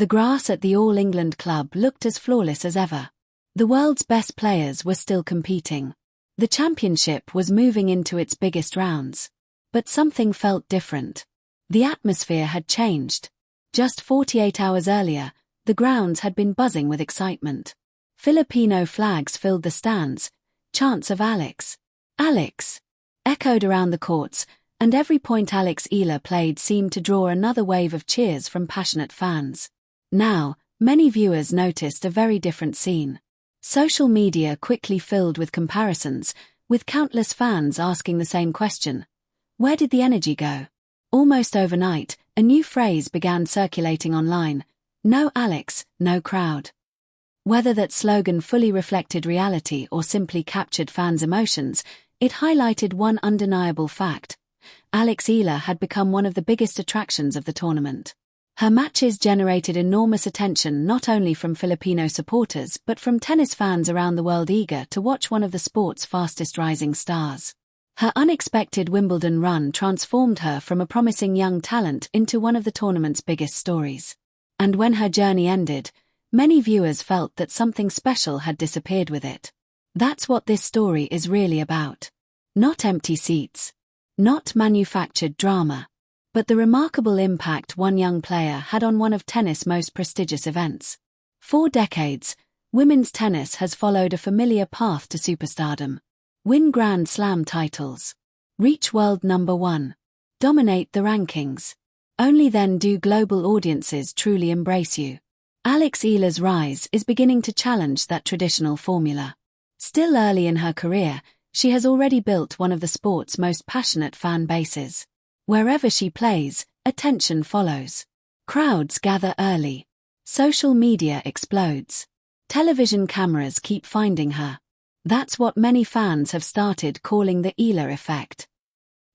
The grass at the All England club looked as flawless as ever. The world's best players were still competing. The championship was moving into its biggest rounds. But something felt different. The atmosphere had changed. Just 48 hours earlier, the grounds had been buzzing with excitement. Filipino flags filled the stands, chants of Alex, Alex, echoed around the courts, and every point Eala played seemed to draw another wave of cheers from passionate fans. Now, many viewers noticed a very different scene. Social media quickly filled with comparisons, with countless fans asking the same question. Where did the energy go? Almost overnight, a new phrase began circulating online: no Alex, no crowd. Whether that slogan fully reflected reality or simply captured fans' emotions, it highlighted one undeniable fact. Eala had become one of the biggest attractions of the tournament. Her matches generated enormous attention not only from Filipino supporters but from tennis fans around the world eager to watch one of the sport's fastest rising stars. Her unexpected Wimbledon run transformed her from a promising young talent into one of the tournament's biggest stories. And when her journey ended, many viewers felt that something special had disappeared with it. That's what this story is really about. Not empty seats. Not manufactured drama. But the remarkable impact one young player had on one of tennis' most prestigious events. For decades, women's tennis has followed a familiar path to superstardom. Win Grand Slam titles. Reach world number one. Dominate the rankings. Only then do global audiences truly embrace you. Eala's rise is beginning to challenge that traditional formula. Still early in her career, she has already built one of the sport's most passionate fan bases. Wherever she plays, attention follows. Crowds gather early. Social media explodes. Television cameras keep finding her. That's what many fans have started calling the Eala effect.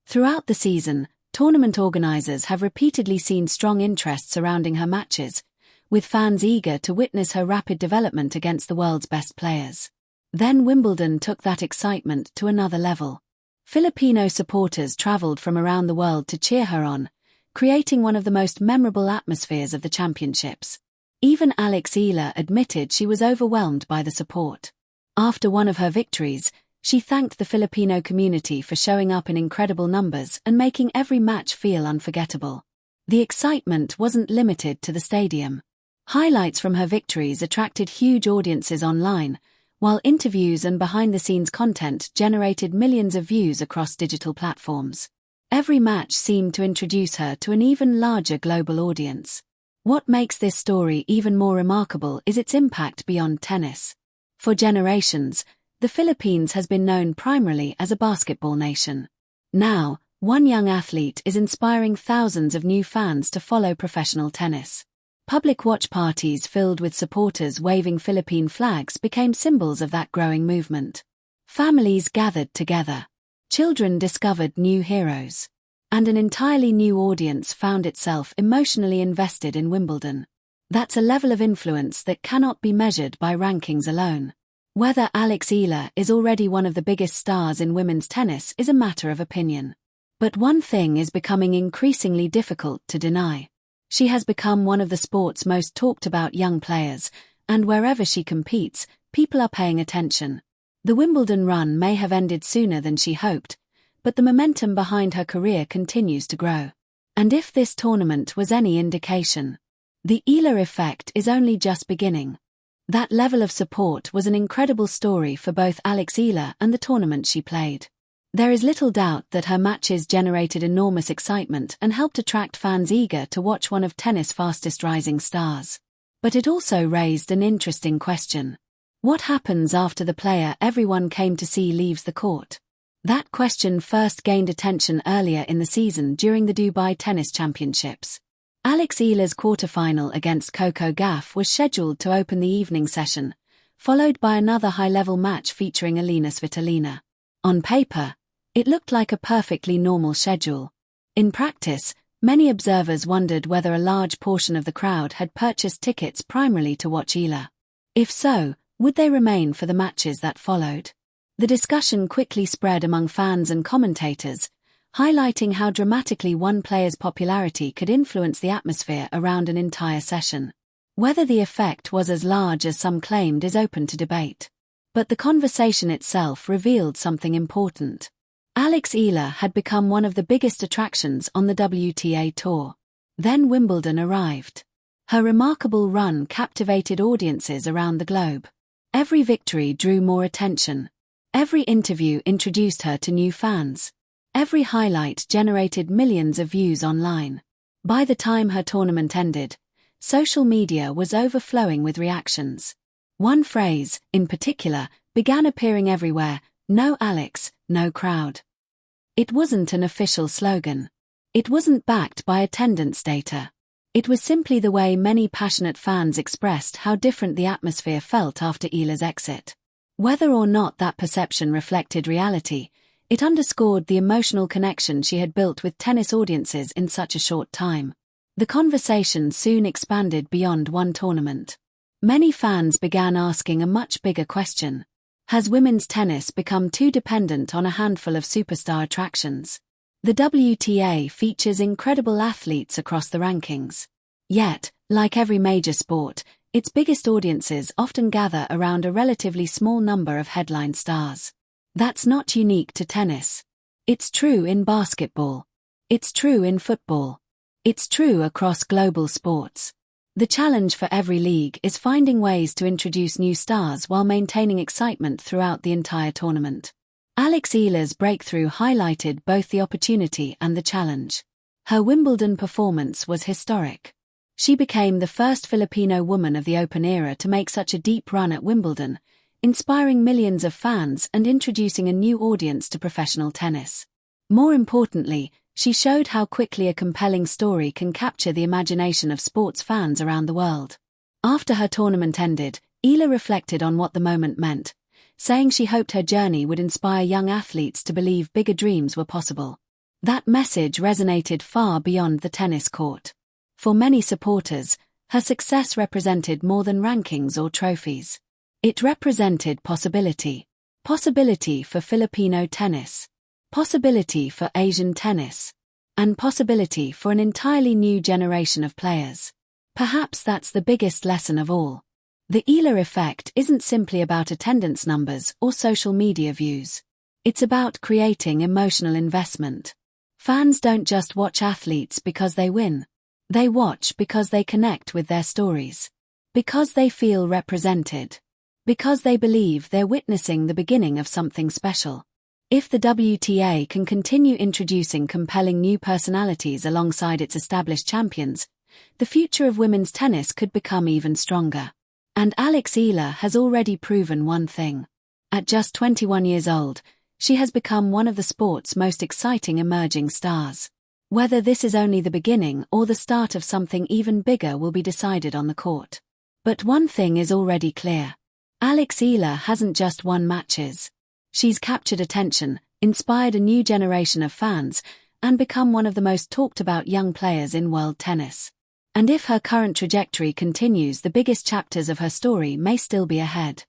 Throughout the season, tournament organizers have repeatedly seen strong interest surrounding her matches, with fans eager to witness her rapid development against the world's best players. Then Wimbledon took that excitement to another level. Filipino supporters traveled from around the world to cheer her on, creating one of the most memorable atmospheres of the championships. Even Eala admitted she was overwhelmed by the support. After one of her victories, she thanked the Filipino community for showing up in incredible numbers and making every match feel unforgettable. The excitement wasn't limited to the stadium. Highlights from her victories attracted huge audiences online, while interviews and behind-the-scenes content generated millions of views across digital platforms. Every match seemed to introduce her to an even larger global audience. What makes this story even more remarkable is its impact beyond tennis. For generations, the Philippines has been known primarily as a basketball nation. Now, one young athlete is inspiring thousands of new fans to follow professional tennis. Public watch parties filled with supporters waving Philippine flags became symbols of that growing movement. Families gathered together. Children discovered new heroes. And an entirely new audience found itself emotionally invested in Wimbledon. That's a level of influence that cannot be measured by rankings alone. Whether Eala is already one of the biggest stars in women's tennis is a matter of opinion. But one thing is becoming increasingly difficult to deny. She has become one of the sport's most talked about young players, and wherever she competes, people are paying attention. The Wimbledon run may have ended sooner than she hoped, but the momentum behind her career continues to grow. And if this tournament was any indication, the Eala effect is only just beginning. That level of support was an incredible story for both Eala and the tournament she played. There is little doubt that her matches generated enormous excitement and helped attract fans eager to watch one of tennis' fastest rising stars. But it also raised an interesting question. What happens after the player everyone came to see leaves the court? That question first gained attention earlier in the season during the Dubai Tennis Championships. Eala's quarterfinal against Coco Gauff was scheduled to open the evening session, followed by another high-level match featuring Elina Svitolina. On paper, it looked like a perfectly normal schedule. In practice, many observers wondered whether a large portion of the crowd had purchased tickets primarily to watch Eala. If so, would they remain for the matches that followed? The discussion quickly spread among fans and commentators, highlighting how dramatically one player's popularity could influence the atmosphere around an entire session. Whether the effect was as large as some claimed is open to debate. But the conversation itself revealed something important. Eala had become one of the biggest attractions on the WTA Tour. Then Wimbledon arrived. Her remarkable run captivated audiences around the globe. Every victory drew more attention. Every interview introduced her to new fans. Every highlight generated millions of views online. By the time her tournament ended, social media was overflowing with reactions. One phrase, in particular, began appearing everywhere: "No Alex, no crowd." It wasn't an official slogan. It wasn't backed by attendance data. It was simply the way many passionate fans expressed how different the atmosphere felt after Eala's exit. Whether or not that perception reflected reality, it underscored the emotional connection she had built with tennis audiences in such a short time. The conversation soon expanded beyond one tournament. Many fans began asking a much bigger question. Has women's tennis become too dependent on a handful of superstar attractions? The WTA features incredible athletes across the rankings. Yet, like every major sport, its biggest audiences often gather around a relatively small number of headline stars. That's not unique to tennis. It's true in basketball. It's true in football. It's true across global sports. The challenge for every league is finding ways to introduce new stars while maintaining excitement throughout the entire tournament. Eala's breakthrough highlighted both the opportunity and the challenge. Her Wimbledon performance was historic. She became the first Filipino woman of the Open era to make such a deep run at Wimbledon, inspiring millions of fans and introducing a new audience to professional tennis. More importantly, she showed how quickly a compelling story can capture the imagination of sports fans around the world. After her tournament ended, Eala reflected on what the moment meant, saying she hoped her journey would inspire young athletes to believe bigger dreams were possible. That message resonated far beyond the tennis court. For many supporters, her success represented more than rankings or trophies. It represented possibility. Possibility for Filipino tennis. Possibility for Asian tennis. And possibility for an entirely new generation of players. Perhaps that's the biggest lesson of all. The Eala effect isn't simply about attendance numbers or social media views. It's about creating emotional investment. Fans don't just watch athletes because they win. They watch because they connect with their stories. Because they feel represented. Because they believe they're witnessing the beginning of something special. If the WTA can continue introducing compelling new personalities alongside its established champions, the future of women's tennis could become even stronger. And Eala has already proven one thing. At just 21 years old, she has become one of the sport's most exciting emerging stars. Whether this is only the beginning or the start of something even bigger will be decided on the court. But one thing is already clear. Eala hasn't just won matches. She's captured attention, inspired a new generation of fans, and become one of the most talked about young players in world tennis. And if her current trajectory continues, the biggest chapters of her story may still be ahead.